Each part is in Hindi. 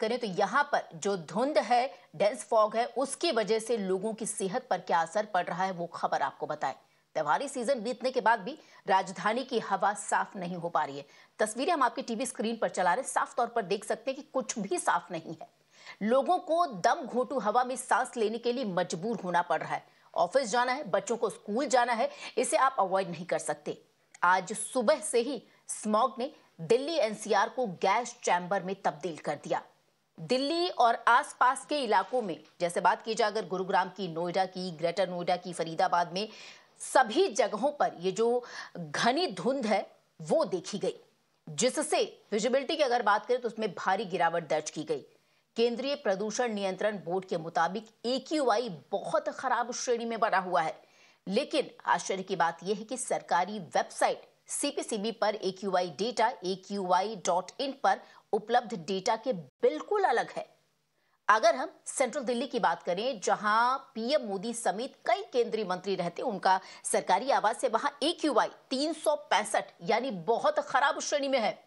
करें तो यहाँ पर जो धुंध है, डेंस फॉग है, उसकी वजह से लोगों की सेहत पर क्या असर पड़ रहा है वो खबर आपको बताएं। त्योहारी सीजन बीतने के बाद भी राजधानी की हवा साफ नहीं हो पा रही है। तस्वीरें हम आपकी टीवी स्क्रीन पर चला रहे, साफ तौर पर देख सकते हैं कि कुछ भी साफ नहीं है। लोगों को दम घोंटू हवा में सांस लेने के लिए मजबूर होना पड़ रहा है। ऑफिस जाना है, बच्चों को स्कूल जाना है, इसे आप अवॉइड नहीं कर सकते। आज सुबह से ही स्मॉग ने दिल्ली एनसीआर को गैस चैम्बर में तब्दील कर दिया। दिल्ली और आसपास के इलाकों में, जैसे बात की जाए अगर गुरुग्राम की, नोएडा की, ग्रेटर नोएडा की, फरीदाबाद में, सभी जगहों पर ये जो घनी धुंध है वो देखी गई, जिससे विजिबिलिटी की अगर बात करें तो उसमें भारी गिरावट दर्ज की गई। केंद्रीय प्रदूषण नियंत्रण बोर्ड के मुताबिक AQI बहुत खराब श्रेणी में बना हुआ है। लेकिन आश्चर्य की बात यह है कि सरकारी वेबसाइट CPCB पर AQI डेटा AQI.in पर उपलब्ध डेटा के बिल्कुल अलग है। अगर हम सेंट्रल दिल्ली की बात करें, जहां PM मोदी समेत कई केंद्रीय मंत्री रहते, उनका सरकारी आवास है, वहां AQI 365 यानी बहुत खराब श्रेणी में है।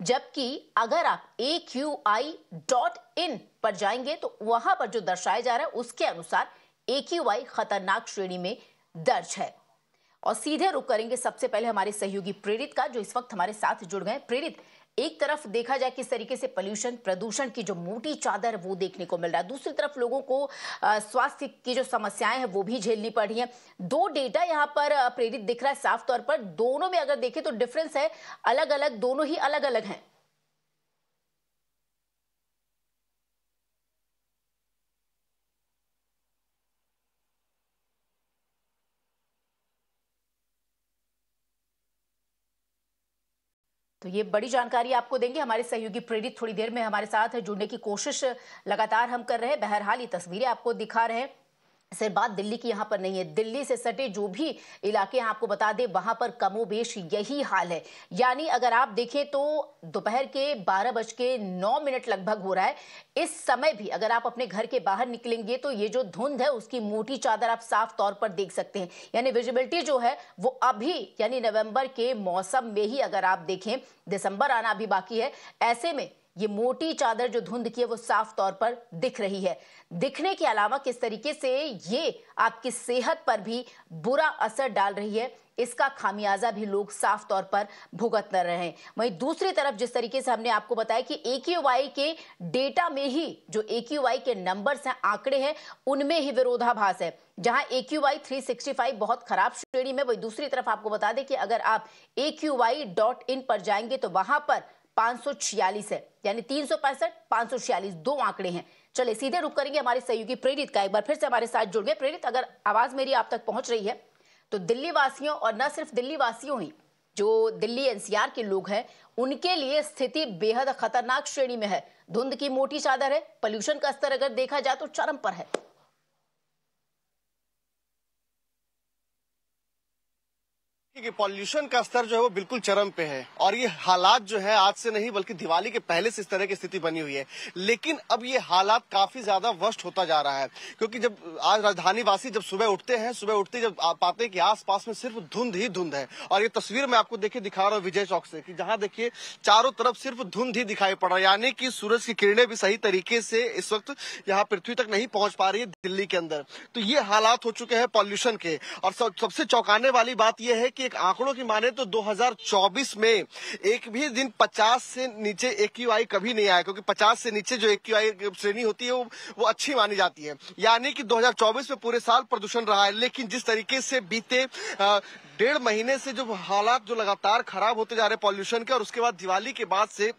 जबकि अगर आप AQI.in पर जाएंगे तो वहां पर जो दर्शाया जा रहा है उसके अनुसार AQI खतरनाक श्रेणी में दर्ज है। और सीधे रुक करेंगे सबसे पहले हमारे सहयोगी प्रेरित का, जो इस वक्त हमारे साथ जुड़ गए। प्रेरित, एक तरफ देखा जाए किस तरीके से प्रदूषण की जो मोटी चादर वो देखने को मिल रहा है, दूसरी तरफ लोगों को स्वास्थ्य की जो समस्याएं हैं वो भी झेलनी पड़ रही हैं। दो डेटा यहाँ पर प्रेरित दिख रहा है साफ तौर पर, दोनों में अगर देखें तो डिफरेंस है, अलग अलग, दोनों ही अलग अलग हैं। तो ये बड़ी जानकारी आपको देंगे हमारे सहयोगी प्रेरित, थोड़ी देर में हमारे साथ जुड़ने की कोशिश लगातार हम कर रहे हैं। बहरहाल ये तस्वीरें आपको दिखा रहे हैं। सिर्फ बात दिल्ली की यहाँ पर नहीं है, दिल्ली से सटे जो भी इलाके हैं आपको बता दें वहां पर कमोबेश यही हाल है। यानी अगर आप देखें तो दोपहर के 12:09 लगभग हो रहा है। इस समय भी अगर आप अपने घर के बाहर निकलेंगे तो ये जो धुंध है उसकी मोटी चादर आप साफ तौर पर देख सकते हैं। यानी विजिबिलिटी जो है वो अभी, यानी नवंबर के मौसम में ही अगर आप देखें, दिसंबर आना अभी बाकी है, ऐसे में ये मोटी चादर जो धुंध की है वो साफ तौर पर दिख रही है। दिखने के अलावा किस तरीके से ये आपकी सेहत पर भी बुरा असर डाल रही है, इसका खामियाजा भी लोग साफ तौर पर भुगत न रहे हैं। वहीं दूसरी तरफ जिस तरीके से हमने आपको बताया कि AQI के डेटा में ही जो AQI के नंबर्स हैं, आंकड़े हैं, उनमें ही विरोधाभास है। जहां AQI 365 बहुत खराब श्रेणी में, वही दूसरी तरफ आपको बता दें कि अगर आप AQI.in पर जाएंगे तो वहां पर 546 है, यानी 365 546 दो आंकड़े हैं। चले सीधे रुक करेंगे हमारे सहयोगी प्रेरित का, एक बार फिर से हमारे साथ जुड़ गए। प्रेरित, अगर आवाज मेरी आप तक पहुंच रही है तो दिल्ली वासियों, और न सिर्फ दिल्ली वासियों ही, जो दिल्ली NCR के लोग हैं उनके लिए स्थिति बेहद खतरनाक श्रेणी में है। धुंध की मोटी चादर है, पोल्यूशन का स्तर अगर देखा जाए तो चरम पर है। कि पॉल्यूशन का स्तर जो है वो बिल्कुल चरम पे है, और ये हालात जो है आज से नहीं बल्कि दिवाली के पहले से इस तरह की स्थिति बनी हुई है। लेकिन अब ये हालात काफी ज्यादा वर्स्ट होता जा रहा है, क्योंकि जब आज राजधानी वासी जब सुबह उठते हैं, सुबह उठते जब पाते हैं कि आसपास में सिर्फ धुंध ही धुंध है। और ये तस्वीर मैं आपको देखिए दिखा रहा हूँ विजय चौक से, कि जहाँ देखिए चारों तरफ सिर्फ धुंध ही दिखाई पड़ रहा है, यानी कि सूरज की किरणें भी सही तरीके से इस वक्त यहाँ पृथ्वी तक नहीं पहुंच पा रही है दिल्ली के अंदर। तो ये हालात हो चुके हैं पॉल्यूशन के। और सबसे चौंकाने वाली बात यह है कि एक आंकड़ों की माने तो 2024 में एक भी दिन 50 से नीचे AQI कभी नहीं आया, क्योंकि 50 से नीचे जो AQI श्रेणी होती है वो अच्छी मानी जाती है। यानी कि 2024 में पूरे साल प्रदूषण रहा है। लेकिन जिस तरीके से बीते 1.5 महीने से जो हालात जो लगातार खराब होते जा रहे हैं पॉल्यूशन के, और उसके बाद दिवाली के बाद से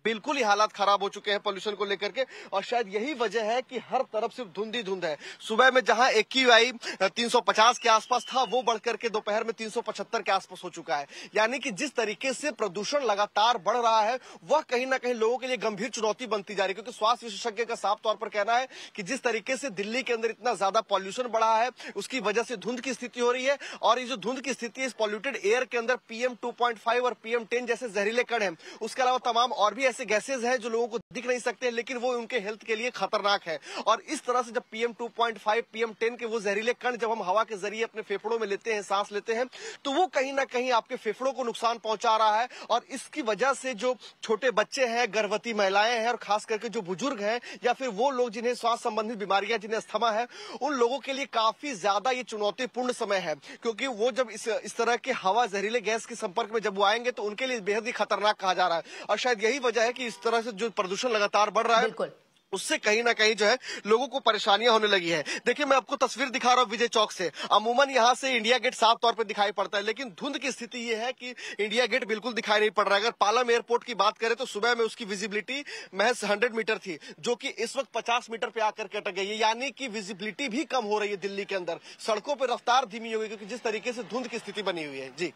बिल्कुल ही हालात खराब हो चुके हैं पॉल्यूशन को लेकर के। और शायद यही वजह है कि हर तरफ सिर्फ धुंध ही धुंध है। सुबह में जहां AQI 350 के आसपास था वो बढ़कर के दोपहर में 375 के आसपास हो चुका है। यानी कि जिस तरीके से प्रदूषण लगातार बढ़ रहा है वह कहीं ना कहीं लोगों के लिए गंभीर चुनौती बनती जा रही है, क्योंकि स्वास्थ्य विशेषज्ञ का साफ तौर पर कहना है कि जिस तरीके से दिल्ली के अंदर इतना ज्यादा पॉल्यूशन बढ़ा है उसकी वजह से धुंध की स्थिति हो रही है। और ये जो धुंध की स्थिति है, इस पॉल्यूटेड एयर के अंदर PM 2.5 और PM 10 जैसे जहरीले कण हैं, उसके अलावा तमाम और भी ऐसे गैसेज हैं जो लोगों को दिख नहीं सकते, लेकिन वो उनके हेल्थ के लिए खतरनाक है। और इस तरह से जब PM 2.5 PM 10 के वो जहरीले कण जब हम हवा के जरिए अपने फेफड़ों में लेते हैं, सांस लेते हैं, तो वो कहीं ना कहीं आपके फेफड़ों को नुकसान पहुंचा रहा है। और इसकी वजह से जो छोटे बच्चे हैं, गर्भवती महिलाएं हैं और खास करके जो बुजुर्ग हैं या फिर वो लोग जिन्हें श्वास संबंधित बीमारियां, जिन्हें अस्थमा है, उन लोगों के लिए काफी ज्यादा ये चुनौतीपूर्ण समय है। क्योंकि वो जब इस तरह के हवा जहरीले गैस के संपर्क में जब वो आएंगे तो उनके लिए बेहद ही खतरनाक कहा जा रहा है। और शायद यही वजह है कि इस तरह से जो प्रदूषण लगातार बढ़ रहा है, बिल्कुल, उससे कहीं ना कहीं जो है लोगों को परेशानियां होने लगी है। देखिए, मैं आपको तस्वीर दिखा रहा हूं विजय चौक से। अमूमन यहां से इंडिया गेट साफ तौर पे दिखाई पड़ता है, लेकिन धुंध की स्थिति ये है कि इंडिया गेट बिल्कुल दिखाई नहीं पड़ रहा है। अगर पालम एयरपोर्ट की बात करें तो सुबह में उसकी विजिबिलिटी महज 100 मीटर थी, जो कि इस वक्त 50 मीटर पे आकर के अटक गई है। यानी कि विजिबिलिटी भी कम हो रही है दिल्ली के अंदर। सड़कों पर रफ्तार धीमी हो गई क्योंकि जिस तरीके से धुंध की स्थिति बनी हुई है। जी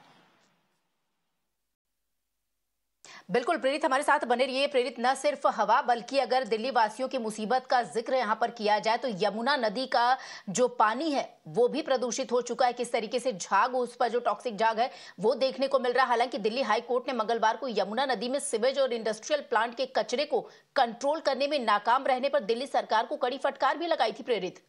बिल्कुल प्रेरित हमारे साथ बने रहिए। प्रेरित, न सिर्फ हवा बल्कि अगर दिल्ली वासियों की मुसीबत का जिक्र यहाँ पर किया जाए तो यमुना नदी का जो पानी है वो भी प्रदूषित हो चुका है। किस तरीके से झाग, उस पर जो टॉक्सिक झाग है वो देखने को मिल रहा है। हालांकि दिल्ली हाई कोर्ट ने मंगलवार को यमुना नदी में सीवेज और इंडस्ट्रियल प्लांट के कचरे को कंट्रोल करने में नाकाम रहने पर दिल्ली सरकार को कड़ी फटकार भी लगाई थी। प्रेरित,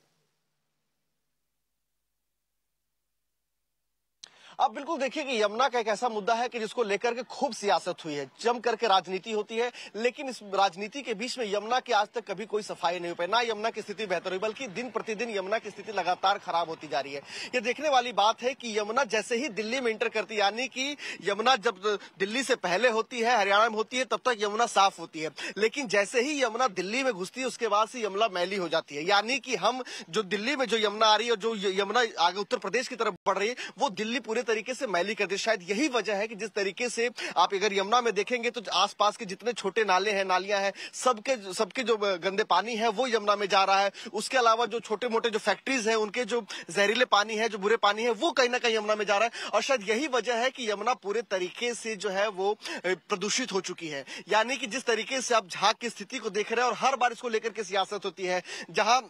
अब बिल्कुल देखिए कि यमुना का एक ऐसा मुद्दा है कि जिसको लेकर के खूब सियासत हुई है, जम करके राजनीति होती है, लेकिन इस राजनीति के बीच में यमुना की आज तक कभी कोई सफाई नहीं हो पाई। ना यमुना की स्थिति बेहतर हुई, बल्कि दिन प्रतिदिन यमुना की स्थिति लगातार खराब होती जा रही है। ये देखने वाली बात है कि यमुना जैसे ही दिल्ली में इंटर करती है, यानी कि यमुना जब दिल्ली से पहले होती है, हरियाणा में होती है, तब तक यमुना साफ होती है। लेकिन जैसे ही यमुना दिल्ली में घुसती है उसके बाद से यमुना मैली हो जाती है। यानी कि हम जो दिल्ली में जो यमुना आ रही है और जो यमुना आगे उत्तर प्रदेश की तरफ बढ़ रही है, वो दिल्ली पूरे तरीके से मैली कर दी। शायद यही वजह है कि जिस तरीके से आप अगर यमुना में देखेंगे तो आसपास के जितने छोटे नाले हैं, नालियां हैं, सबके जो गंदे पानी है वो यमुना में जा रहा है। उसके अलावा जो छोटे मोटे जो फैक्ट्रीज हैं, उनके जो जहरीले पानी है, जो बुरे पानी है, वो कहीं ना कहीं यमुना में जा रहा है। और शायद यही वजह है कि यमुना पूरे तरीके से जो है वो प्रदूषित हो चुकी है। यानी कि जिस तरीके से आप झाग की स्थिति को देख रहे हैं और हर बार इसको लेकर के सियासत होती है, जहां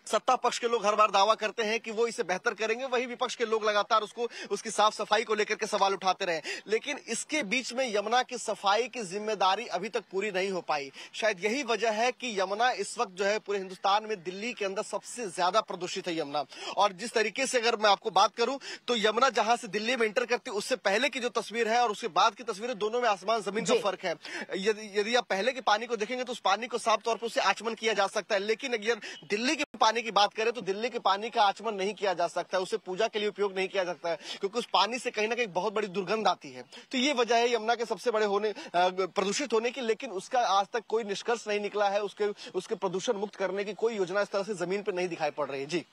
सत्ता पक्ष के लोग हर बार दावा करते हैं कि वो इसे बेहतर करेंगे, वही विपक्ष के लोग लगातार उसकी साफ सफाई को लेकर के सवाल उठाते रहे। लेकिन इसके बीच में यमुना की सफाई की जिम्मेदारी अभी तक पूरी नहीं हो पाई। शायद यही वजह है कि यमुना इस वक्त जो है पूरे हिंदुस्तान में दिल्ली के अंदर सबसे ज्यादा प्रदूषित है यमुना। और जिस तरीके से अगर मैं आपको बात करूं तो यमुना जहां से दिल्ली में इंटर करती है उससे पहले की जो तस्वीर है और उसके बाद की तस्वीर, दोनों में आसमान जमीन का फर्क है। यदि आप पहले के पानी को देखेंगे तो उस पानी को साफ तौर पर उसे आचमन किया जा सकता है, लेकिन अगर दिल्ली के पानी की बात करें तो दिल्ली के पानी का आचमन नहीं किया जा सकता, उसे पूजा के लिए उपयोग नहीं किया जा सकता है, क्योंकि उस पानी से कहीं ना कहीं बहुत बड़ी दुर्गंध आती है। तो ये वजह है यमुना के सबसे बड़े प्रदूषित होने की। लेकिन उसका आज तक कोई निष्कर्ष नहीं निकला है, उसके प्रदूषण मुक्त करने की कोई योजना इस तरह से जमीन पर नहीं दिखाई पड़ रही है। जी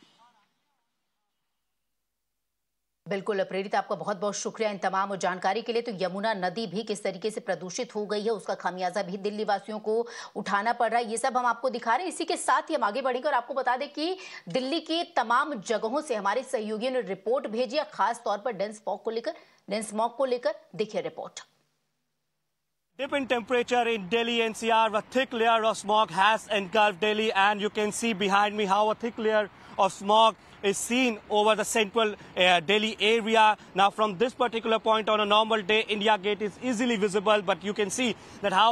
बिल्कुल प्रेरित, आपका बहुत बहुत शुक्रिया इन तमाम जानकारी के लिए। तो यमुना नदी भी किस तरीके से प्रदूषित हो गई है, उसका खामियाजा भी दिल्ली वासियों को उठाना पड़ रहा है, ये सब हम आपको दिखा रहे हैं। इसी के साथ ही हम आगे बढ़ेंगे और आपको बता दें कि दिल्ली की तमाम जगहों से हमारे सहयोगियों ने रिपोर्ट भेजी है, खास तौर पर डेंस स्मॉग को लेकर। देखिए report. Dip in temperature in Delhi NCR, a thick layer of smog has engulfed Delhi, and you can see behind me how a thick layer of smog is seen over the central Delhi area. Now from this particular point on a normal day, India Gate is easily visible, but you can see that how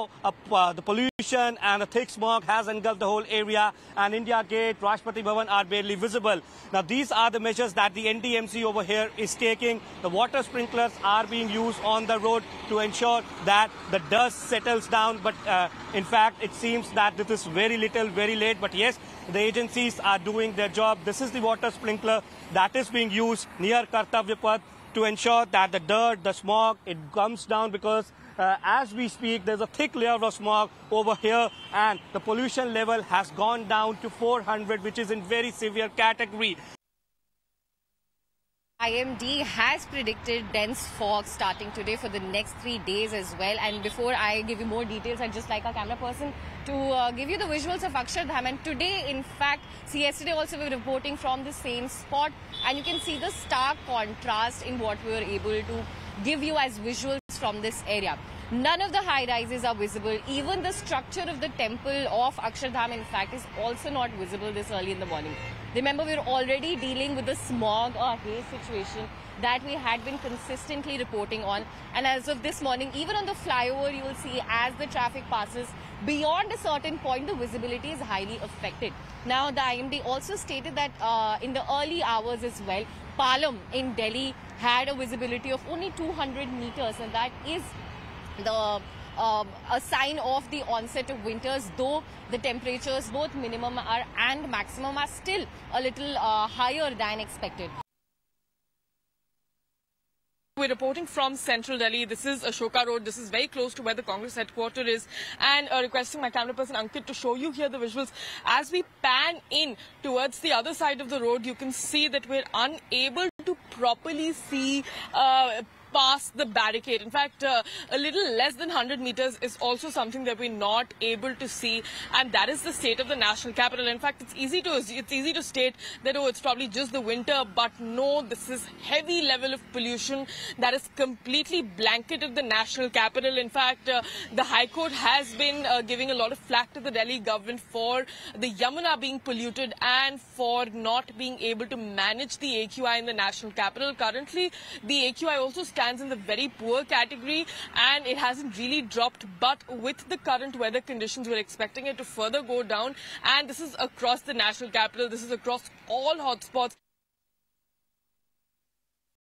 the pollution and the thick smog has engulfed the whole area, and India Gate, Rashtrapati Bhavan are barely visible. Now these are the measures that the NDMC over here is taking. The water sprinklers are being used on the road to ensure that the dust settles down, but in fact it seems that this is very little, very late, but yes, the agencies are doing their job. This is the water sprinkler that is being used near Kartavya Path to ensure that the dirt, the smog, it comes down, because as we speak, there's a thick layer of smog over here, and the pollution level has gone down to 400, which is in very severe category. IMD has predicted dense fog starting today for the next 3 days as well. And before I give you more details, I'd just like our camera person to give you the visuals of Akshardham. And today, in fact, yesterday also we were reporting from the same spot, and you can see the stark contrast in what we were able to give you as visuals from this area. None of the high-rises are visible. Even the structure of the temple of Akshardham, in fact, is also not visible this early in the morning. Remember, we're already dealing with the smog or haze situation that we had been consistently reporting on. And as of this morning, even on the flyover, you will see as the traffic passes, beyond a certain point, the visibility is highly affected. Now, the IMD also stated that in the early hours as well, Palam in Delhi had a visibility of only 200 meters, and that is the a sign of the onset of winters, though the temperatures, both minimum and maximum, are still a little higher than expected. We're reporting from central Delhi. This is Ashoka Road. This is very close to where the Congress headquarters is. And requesting my camera person Ankit to show you here the visuals. As we pan in towards the other side of the road, you can see that we're unable to properly see past the barricade. In fact, a little less than 100 meters is also something that we're not able to see, and that is the state of the national capital. In fact, it's easy to state that, oh, it's probably just the winter, but no, this is heavy level of pollution that has completely blanketed the national capital. In fact, the High Court has been giving a lot of flack to the Delhi government for the Yamuna being polluted and for not being able to manage the AQI in the national capital. Currently, the AQI also stands in the very poor category, and it hasn't really dropped, but with the current weather conditions, we're expecting it to further go down, and this is across the national capital. This is across all hotspots.